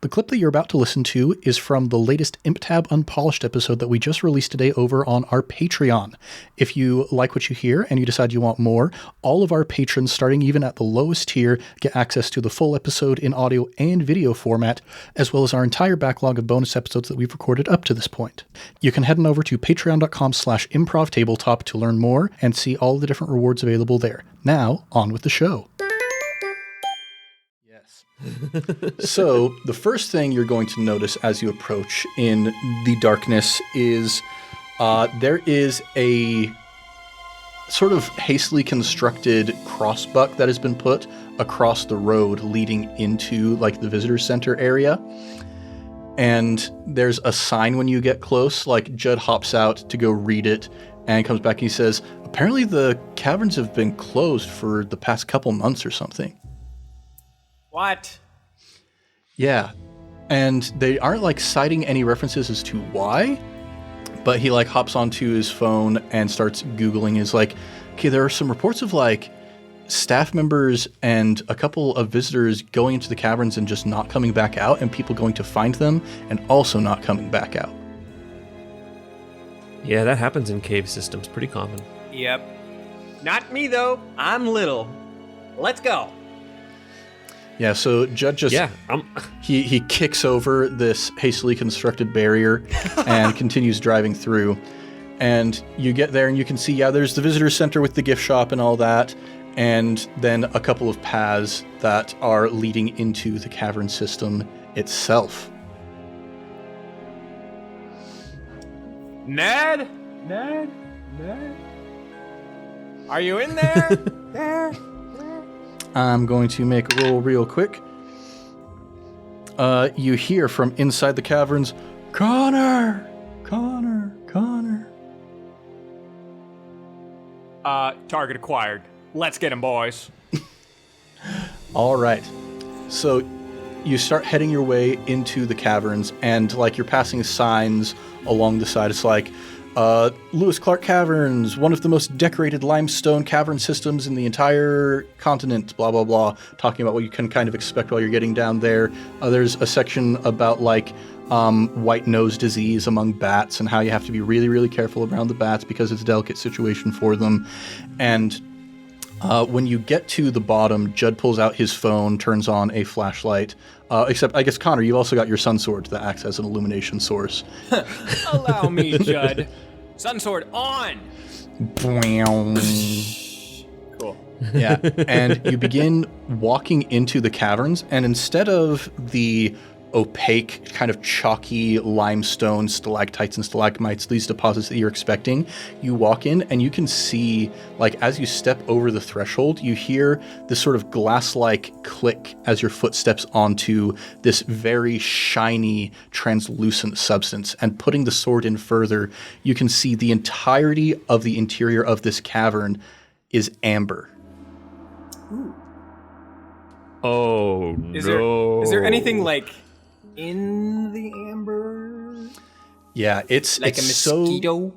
The clip that you're about to listen to is from the latest ImpTab Unpolished episode that we just released today over on our Patreon. If you like what you hear and you decide you want more, all of our patrons, starting even at the lowest tier, get access to the full episode in audio and video format, as well as our entire backlog of bonus episodes that we've recorded up to this point. You can head on over to patreon.com/improvtabletop to learn more and see all the different rewards available there. Now, on with the show. So the first thing you're going to notice as you approach in the darkness is there is a sort of hastily constructed crossbuck that has been put across the road leading into like the visitor center area. And there's a sign when you get close, like Judd hops out to go read it and comes back and he says, apparently the caverns have been closed for the past couple months or something. What? Yeah, and they aren't like citing any references as to why, but he like hops onto his phone and starts Googling. Is like, okay, there are some reports of like staff members and a couple of visitors going into the caverns and just not coming back out, and people going to find them and also not coming back out. Yeah, that happens in cave systems. Pretty common. Yep. Not me, though. I'm little. Let's go. Yeah, so Judd just he kicks over this hastily constructed barrier and continues driving through. And you get there and you can see, yeah, there's the visitor center with the gift shop and all that, and then a couple of paths that are leading into the cavern system itself. Ned? Are you in there? There? I'm going to make a roll real quick. You hear from inside the caverns, Connor! Target acquired. Let's get him, boys. All right. So you start heading your way into the caverns, and like you're passing signs along the side. It's like, Lewis Clark Caverns, one of the most decorated limestone cavern systems in the entire continent, blah, blah, blah, talking about what you can kind of expect while you're getting down there. There's a section about, like, white nose disease among bats and how you have to be really, really careful around the bats because it's a delicate situation for them. And when you get to the bottom, Judd pulls out his phone, turns on a flashlight. Except, I guess, Connor, you've also got your sun sword that acts as an illumination source. Allow me, Judd. Sun sword on! Cool. Yeah, and you begin walking into the caverns, and instead of the opaque, kind of chalky limestone stalactites and stalagmites, these deposits that you're expecting, you walk in and you can see, like, as you step over the threshold, you hear this sort of glass-like click as your foot steps onto this very shiny, translucent substance. And putting the sword in further, you can see the entirety of the interior of this cavern is amber. Ooh. Oh, Is there anything, like, in the amber? Yeah, it's like a mosquito.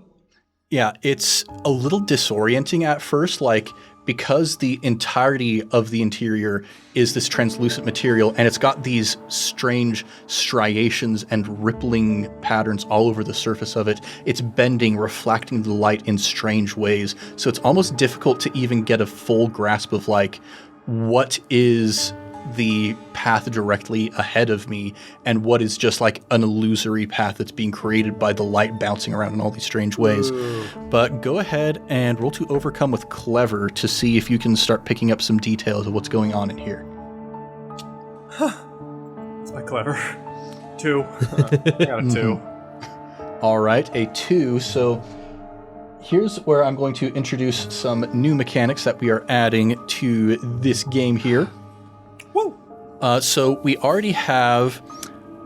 Yeah, it's a little disorienting at first, like, because the entirety of the interior is this translucent material, and it's got these strange striations and rippling patterns all over the surface of it. It's bending, reflecting the light in strange ways. So it's almost difficult to even get a full grasp of, like, what is the path directly ahead of me and what is just like an illusory path that's being created by the light bouncing around in all these strange ways. Ooh. But go ahead and roll to overcome with clever to see if you can start picking up some details of what's going on in here. It's my clever. 2. I got a 2. All right, a 2. So here's where I'm going to introduce some new mechanics that we are adding to this game here. Woo! So we already have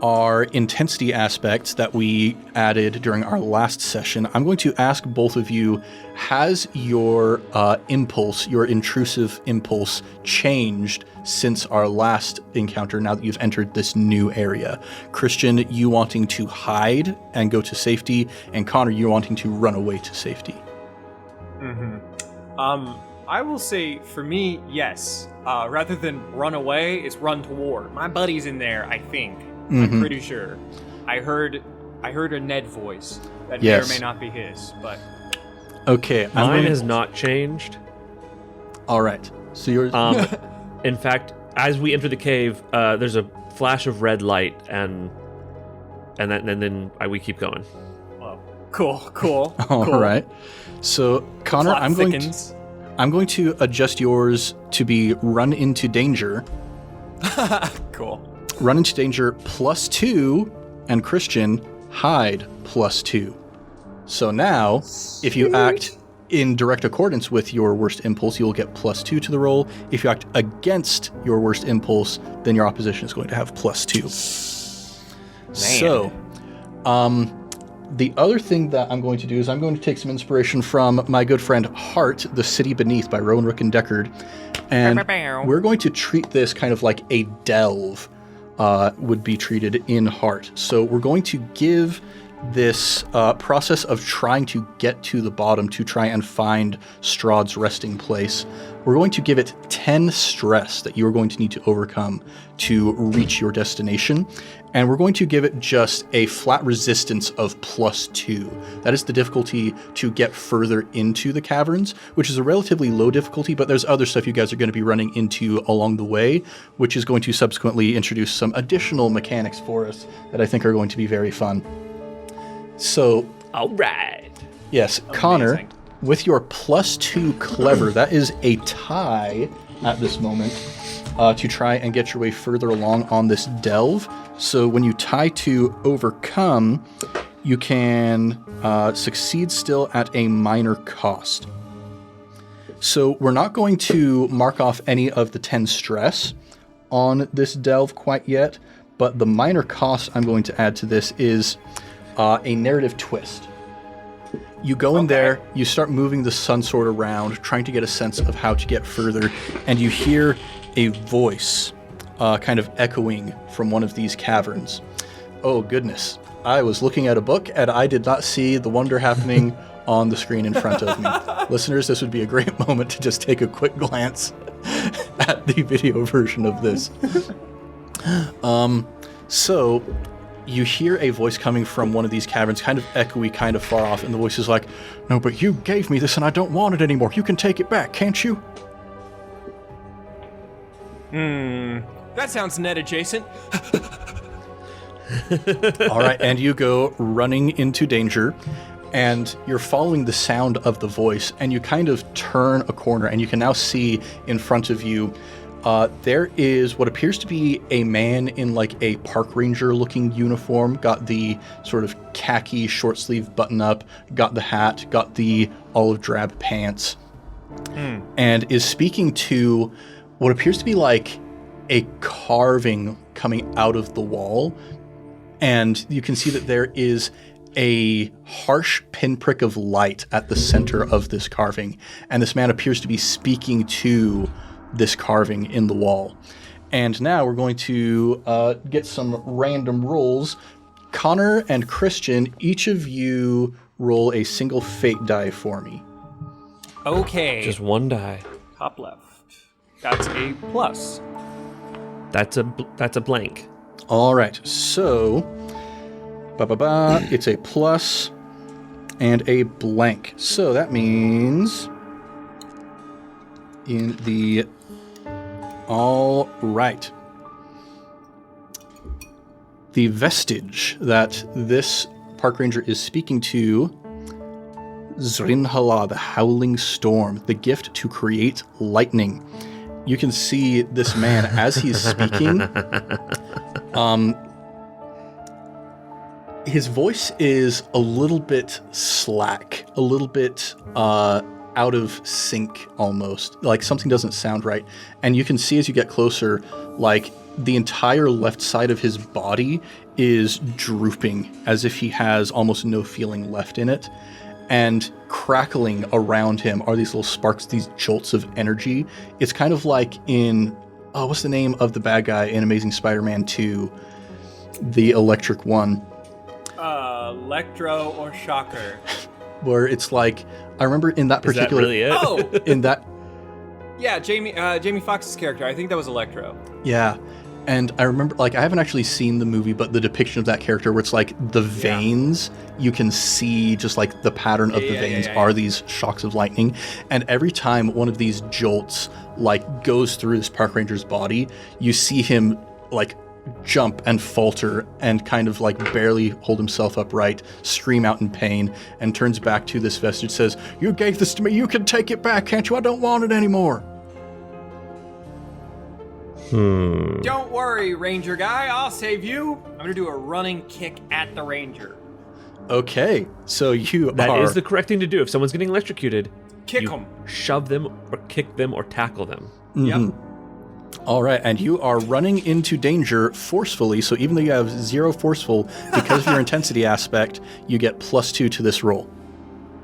our intensity aspects that we added during our last session. I'm going to ask both of you, has your impulse, your intrusive impulse, changed since our last encounter now that you've entered this new area? Christian, you wanting to hide and go to safety, and Connor, you wanting to run away to safety. I will say, for me, yes. Rather than run away, it's run toward. My buddy's in there, I think. I'm pretty sure. I heard a Ned voice that may or may not be his, but Okay, Mine has not changed. All right. So yours. In fact, as we enter the cave, there's a flash of red light, and then we keep going. oh, cool. All right. So Connor, Plot I'm thickens. going to adjust yours to be run into danger. Cool. Run into danger +2, and Christian hide +2. So now, if you act in direct accordance with your worst impulse, you'll get +2 to the roll. If you act against your worst impulse, then your opposition is going to have +2. So, the other thing that I'm going to do is I'm going to take some inspiration from my good friend Heart, The City Beneath by Rowan Rook and Deckard. And we're going to treat this kind of like a delve would be treated in Heart. So we're going to give this process of trying to get to the bottom to try and find Strahd's resting place. We're going to give it 10 stress that you're going to need to overcome to reach your destination. And we're going to give it just a flat resistance of +2. That is the difficulty to get further into the caverns, which is a relatively low difficulty, but there's other stuff you guys are going to be running into along the way, which is going to subsequently introduce some additional mechanics for us that I think are going to be very fun. So, All right. yes, Connor, with your +2 clever, that is a tie at this moment to try and get your way further along on this delve. So when you tie to overcome, you can succeed still at a minor cost. So we're not going to mark off any of the 10 stress on this delve quite yet, but the minor cost I'm going to add to this is a narrative twist. You go in there, you start moving the sun sword around, trying to get a sense of how to get further, and you hear a voice kind of echoing from one of these caverns. Oh goodness, I was looking at a book and I did not see the wonder happening on the screen in front of me. Listeners, this would be a great moment to just take a quick glance at the video version of this. So you hear a voice coming from one of these caverns, kind of echoey, kind of far off, and the voice is like, "No, but you gave me this and I don't want it anymore. You can take it back, can't you?" That sounds net adjacent. All right, and you go running into danger, and you're following the sound of the voice, and you kind of turn a corner, and you can now see in front of you there is what appears to be a man in like a park ranger looking uniform, got the sort of khaki short sleeve button up, got the hat, got the olive drab pants, and is speaking to what appears to be like a carving coming out of the wall. And you can see that there is a harsh pinprick of light at the center of this carving. And this man appears to be speaking to this carving in the wall. And now we're going to get some random rolls. Connor and Christian, each of you roll a single fate die for me. Okay. Just one die. Top left. That's a plus. That's a blank. All right, so it's a plus and a blank. So that means in the all right. The vestige that this park ranger is speaking to, Zrinhala, the howling storm, the gift to create lightning. You can see this man as he's speaking. His voice is a little bit slack, a little bit out of sync almost, like something doesn't sound right. And you can see as you get closer, like the entire left side of his body is drooping as if he has almost no feeling left in it. And crackling around him are these little sparks, these jolts of energy. It's kind of like in, what's the name of the bad guy in Amazing Spider-Man 2? The electric one. Electro or Shocker? Where it's like, I remember in that particular... Is that really it? Oh! In that... Yeah, Jamie Foxx's character. I think that was Electro. Yeah. And I remember, like, I haven't actually seen the movie, but the depiction of that character where it's like the veins, you can see just like the pattern of the veins are these shocks of lightning. And every time one of these jolts like goes through this park ranger's body, you see him like jump and falter and kind of like barely hold himself upright, scream out in pain, and turns back to this vestige, says, "You gave this to me, you can take it back, can't you? I don't want it anymore." Don't worry, Ranger guy, I'll save you. I'm gonna do a running kick at the Ranger. Okay, so That is the correct thing to do. If someone's getting electrocuted, Kick them. Shove them or kick them or tackle them. Yep. All right, and you are running into danger forcefully, so even though you have 0 forceful, because of your intensity aspect, you get +2 to this roll.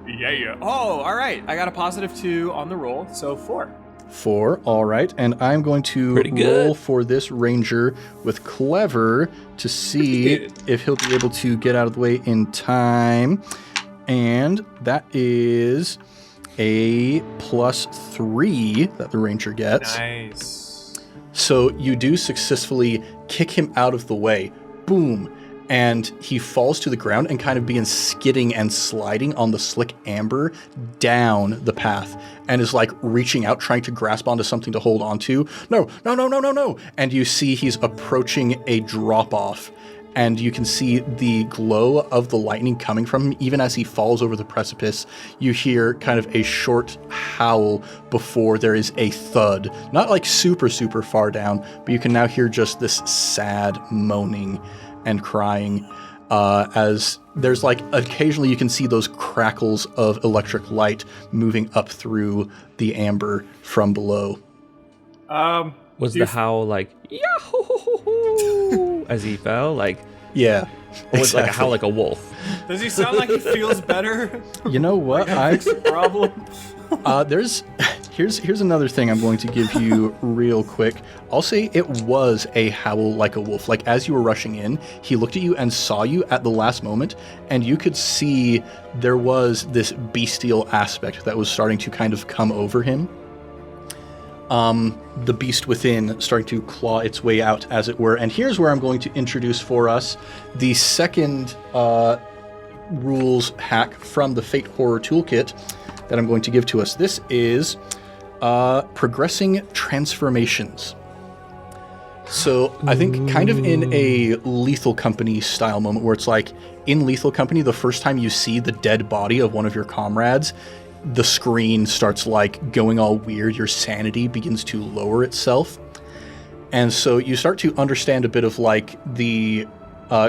Yeah. Oh, all right. I got a +2 on the roll, so 4. 4, all right, and I'm going to roll for this ranger with clever to see if he'll be able to get out of the way in time, and that is a +3 that the ranger gets. Nice. So you do successfully kick him out of the way. Boom. And he falls to the ground and kind of begins skidding and sliding on the slick amber down the path and is like reaching out, trying to grasp onto something to hold onto. No. And you see he's approaching a drop off, and you can see the glow of the lightning coming from him. Even as he falls over the precipice, you hear kind of a short howl before there is a thud. Not like super, super far down, but you can now hear just this sad moaning and crying as there's like occasionally you can see those crackles of electric light moving up through the amber from below. Was the howl like yahoo as he fell? Like yeah, or was it like a howl like a wolf? Does he sound like he feels better? You know what? Fix the problem. Here's another thing I'm going to give you real quick. I'll say it was a howl like a wolf. Like as you were rushing in, he looked at you and saw you at the last moment, and you could see there was this bestial aspect that was starting to kind of come over him. The beast within starting to claw its way out, as it were. And here's where I'm going to introduce for us the second rules hack from the Fate Horror Toolkit that I'm going to give to us. This is progressing transformations. So I think kind of in a Lethal Company style moment where it's like in Lethal Company, the first time you see the dead body of one of your comrades, the screen starts like going all weird. Your sanity begins to lower itself. And so you start to understand a bit of like the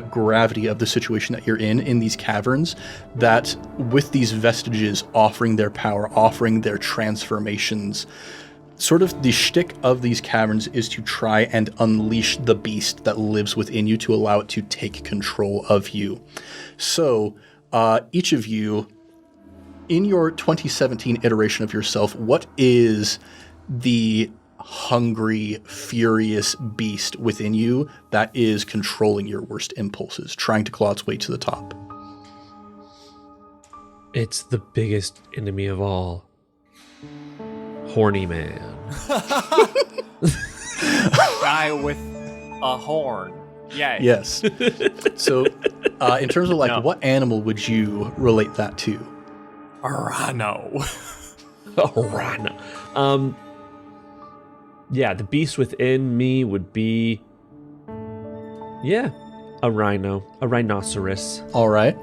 gravity of the situation that you're in these caverns, that with these vestiges offering their power, offering their transformations, sort of the shtick of these caverns is to try and unleash the beast that lives within you, to allow it to take control of you. So each of you, in your 2017 iteration of yourself, what is the hungry, furious beast within you that is controlling your worst impulses, trying to claw its way to the top? It's the biggest enemy of all. Horny man. Guy with a horn. Yeah. Yes. So in terms of like what animal would you relate that to? A rhino. A rhino. Yeah, the beast within me would be, a rhino, a rhinoceros. All right.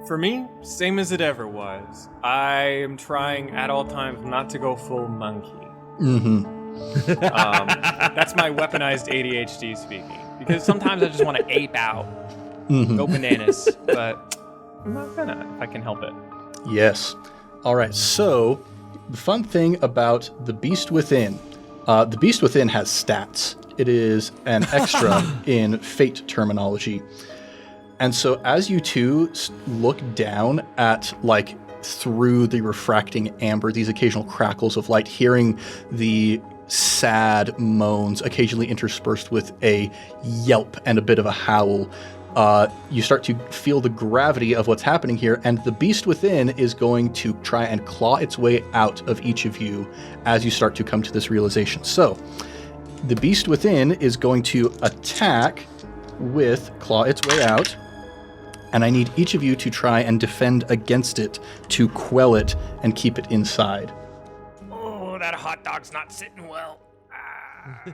For me, same as it ever was. I am trying at all times not to go full monkey. Mm-hmm. That's my weaponized ADHD speaking. Because sometimes I just want to ape out, go bananas, but I'm not gonna if I can help it. Yes. All right. So the fun thing about the Beast Within, the Beast Within has stats. It is an extra in Fate terminology. And so as you two look down at, like, through the refracting amber, these occasional crackles of light, hearing the sad moans occasionally interspersed with a yelp and a bit of a howl, you start to feel the gravity of what's happening here, and the beast within is going to try and claw its way out of each of you as you start to come to this realization. So The beast within is going to attack with claw its way out, and I need each of you to try and defend against it to quell it and keep it inside. Oh, that hot dog's not sitting well. Ah.